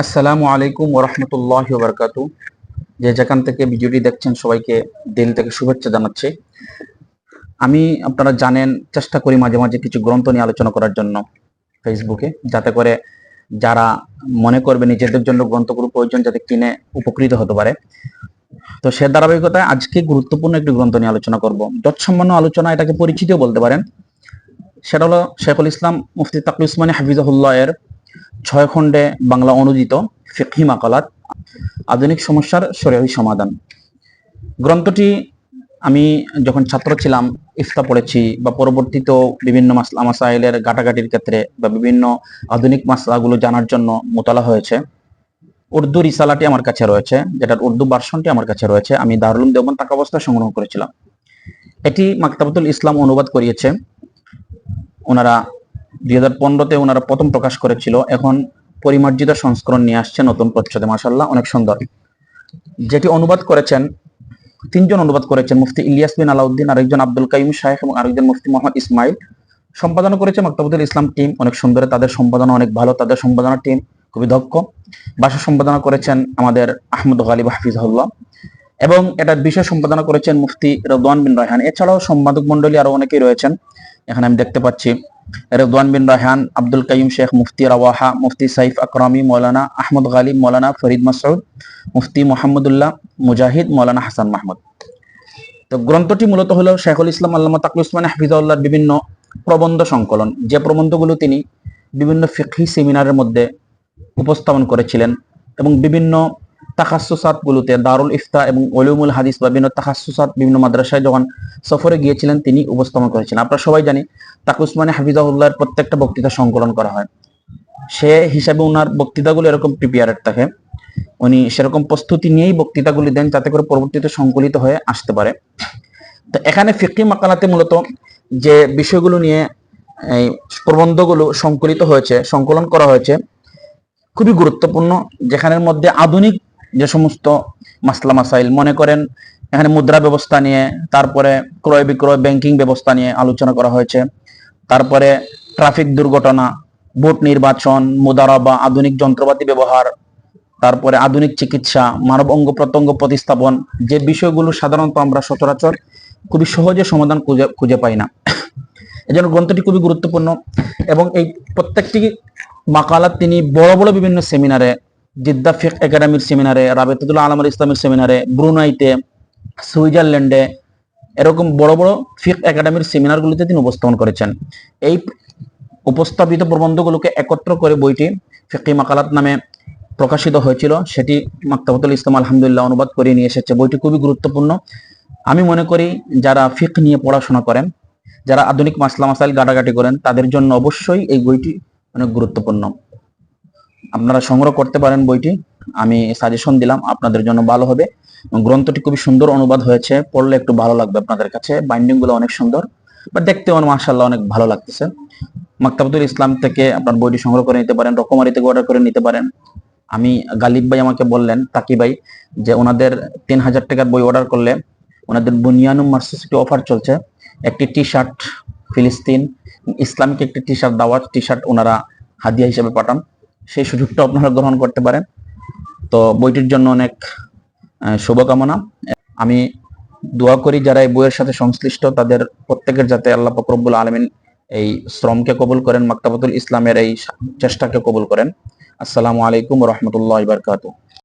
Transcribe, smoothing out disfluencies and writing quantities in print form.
আসসালামু আলাইকুম ওরহমতুল্লাহি ওবারকাতু। যে যেখান থেকে ভিডিওটি দেখছেন সবাইকে দিল থেকে শুভেচ্ছা জানাচ্ছি। আমি আপনারা জানেন চেষ্টা করি মাঝে মাঝে কিছু গ্রন্থ নিয়ে আলোচনা করার জন্য ফেসবুকে, যাতে করে যারা মনে করবে নিজেদের জন্য গ্রন্থগুলো প্রয়োজন যাতে কিনে উপকৃত হতে পারে। তো সে ধারাবাহিকতায় আজকে গুরুত্বপূর্ণ একটি গ্রন্থ নিয়ে আলোচনা করব। যৎসামান্য আলোচনা, এটাকে পরিচিতিও বলতে পারেন। সেটা হলো শেখুল ইসলাম মুফতি তাকি উসমানী হাফিজাহুল্লাহ এর 6 খণ্ডে বাংলা অনুদিত ফিকহি মাকালাত, আধুনিক সমস্যার শরীয়ী সমাধান। গ্রন্থটি আমি যখন ছাত্র ছিলাম ইফতা পড়েছি, বা পরবর্তীতেও বিভিন্ন মাসলা মাসাইলের ঘাটাঘাটির ক্ষেত্রে বা বিভিন্ন আধুনিক মাসলাগুলো জানার জন্য মোতালা হয়েছে। উর্দু রিসালাটি আমার কাছে রয়েছে, যেটার উর্দু ভার্সনটি আমার কাছে রয়েছে। আমি দারুল উলুম দেওবন্দ থাকা অবস্থায় সংগ্রহ করেছিলাম। এটি মাকতাবাতুল ইসলাম অনুবাদ করিয়েছে ওনারা। 2015-তে ওনারা প্রথম প্রকাশ করেছিল। এখন পরিমার্জিত সংস্করণ নিয়ে আসছে নতুন প্রচ্ছদে, মাশাআল্লাহ অনেক সুন্দর। যেটি অনুবাদ করেছেন, 3 জন অনুবাদ করেছেন, মুফতি ইলিয়াস বিন আলাউদ্দিন, আরেকজন আব্দুল কাইম শাইখ এবং আরেকজন মুফতি মোহাম্মদ ইসমাইল। সম্পাদনা করেছে মাকতাবাতুল ইসলাম টিম, অনেক সুন্দর। তাদের সম্পাদনা অনেক ভালো, তাদের সম্পাদনা টিম খুবই দক্ষ। ভাষা সম্পাদনা করেছেন আমাদের আহমদ গালিব হাফিজাহুল্লাহ, এবং এটার বিষয় সম্পাদনা করেছেন মুফতি রেদওয়ান বিন রায়হান। এছাড়াও সম্পাদক মন্ডলী আরো অনেকেই রয়েছেন। এখানে আমি দেখতে পাচ্ছি রেদওয়ান বিন রায়হান, আব্দুল কাইম শেখ, মুফতি রাওয়াহা, মুফতি সাইফ আকরামি, মৌলানা আহমদ গালিব, মৌলানা ফরিদ মাসউদ, মুফতি মোহাম্মদুল্লাহ মুজাহিদ, মৌলানা হাসান মাহমুদ। তো গ্রন্থটি মূলত হলো শেখুল ইসলাম আল্লামা তাকি উসমানী হাফিজাহুল্লাহর বিভিন্ন প্রবন্ধ সংকলন, যে প্রবন্ধগুলো তিনি বিভিন্ন ফিকহি সেমিনারের মধ্যে উপস্থাপন করেছিলেন, এবং বিভিন্ন তাখাসুসাতগুলোতে দারুল ইফতা এবং উলুমুল হাদিস বা বিভিন্ন তাখাসুসাত বিভিন্ন মাদ্রাসায় যখন সফরে গিয়েছিলেন তিনি উপস্থাপন করেছিলেন। আপনারা সবাই জানি তাকি উসমানী হাফিজাহুল্লাহর প্রত্যেকটা বক্তৃতা সংকলন করা হয়। সে হিসাবে ওনার বক্তৃতাগুলো এরকম প্রিপেয়ারেড থাকে, উনি সেরকম প্রস্তুতি নিয়েই বক্তৃতাগুলি দেন, যাতে করে পরবর্তীতে সংকলিত হয়ে আসতে পারে। তো এখানে ফিকহি মাকালাতে মূলত যে বিষয়গুলো নিয়ে এই প্রবন্ধগুলো সংকলিত হয়েছে, সংকলন করা হয়েছে, খুবই গুরুত্বপূর্ণ। যেখানের মধ্যে আধুনিক যে সমস্ত মাসলা মাসাইল, মনে করেন এখানে মুদ্রা ব্যবস্থা নিয়ে, তারপরে ক্রয় বিক্রয় ব্যাংকিং ব্যবস্থা নিয়ে আলোচনা করা হয়েছে, তারপরে ট্রাফিক দুর্ঘটনা, ভোট নির্বাচন, মুদারাবা, আধুনিক যন্ত্রপাতি ব্যবহার, তারপরে আধুনিক চিকিৎসা, মানব অঙ্গ প্রত্যঙ্গ প্রতিস্থাপন, যে বিষয়গুলো সাধারণত আমরা সচরাচর খুবই সহজে সমাধান খুঁজে পাই না। এজন্য গ্রন্থটি খুবই গুরুত্বপূর্ণ। এবং এই প্রত্যেকটি মাকালাত তিনি বড় বড় বিভিন্ন সেমিনারে, জিদ্দা ফিক একাডেমির সেমিনারে, রাবেতাতুল আলম আল ইসলামের সেমিনারে, ব্রুনাইতে, সুইজারল্যান্ডে, এরকম বড় বড় ফিক একাডেমির সেমিনারগুলিতে তিনি উপস্থাপন করেছেন। এই উপস্থাপিত প্রবন্ধগুলোকে একত্র করে বইটি ফিকহি মাকালাত নামে প্রকাশিত হয়েছিল। সেটি মাকতাবাতুল ইসলাম আলহামদুলিল্লাহ অনুবাদ করে নিয়ে এসেছে। বইটি খুবই গুরুত্বপূর্ণ। আমি মনে করি যারা ফিক নিয়ে পড়াশোনা করেন, যারা আধুনিক মাসলা মাসাইল ঘাটাঘাটি করেন, তাদের জন্য অবশ্যই এই বইটি অনেক গুরুত্বপূর্ণ। আপনারা সংগ্রহ করতে পারেন বইটি, আমি সাজেশন দিলাম, আপনাদের জন্য ভালো হবে। গ্রন্থটি খুবই সুন্দর অনুবাদ হয়েছে, পড়লে একটু ভালো লাগবে আপনাদের কাছে। বাইন্ডিং গুলো অনেক সুন্দর, বা দেখতেও মাশাআল্লাহ অনেক ভালো লাগতেছে। মাকতাবাতুল ইসলাম থেকে আপনার বইটি সংগ্রহ করে নিতে পারেন, রকমারি থেকে অর্ডার করে নিতে পারেন। আমি গালিব ভাই আমাকে বললেন, তাকি ভাই, যে ওনাদের 3000 টাকার বই অর্ডার করলে ওনাদের বুনিয়ানুম মার্সিসিটি অফার চলছে। একটি টি শার্ট, ফিলিস্তিন ইসলামিক একটি টি শার্ট, দাওয়াত টি শার্ট ওনারা হাদিয়া হিসেবে পাঠান। সেই সুযোগটা আপনারা গ্রহণ করতে পারেন। তো বইটির জন্য অনেক শুভকামনা। আমি দোয়া করি যারা এই বইয়ের সাথে সংশ্লিষ্ট তাদের প্রত্যেকের যাতে আল্লাহ পাক রব্বুল আলামিন এই শ্রমকে কবুল করেন, মাকতাবাতুল ইসলামের এই চেষ্টাকে কবুল করেন। আসসালামু আলাইকুম ওয়া রাহমাতুল্লাহি ওয়া বারাকাতুহু।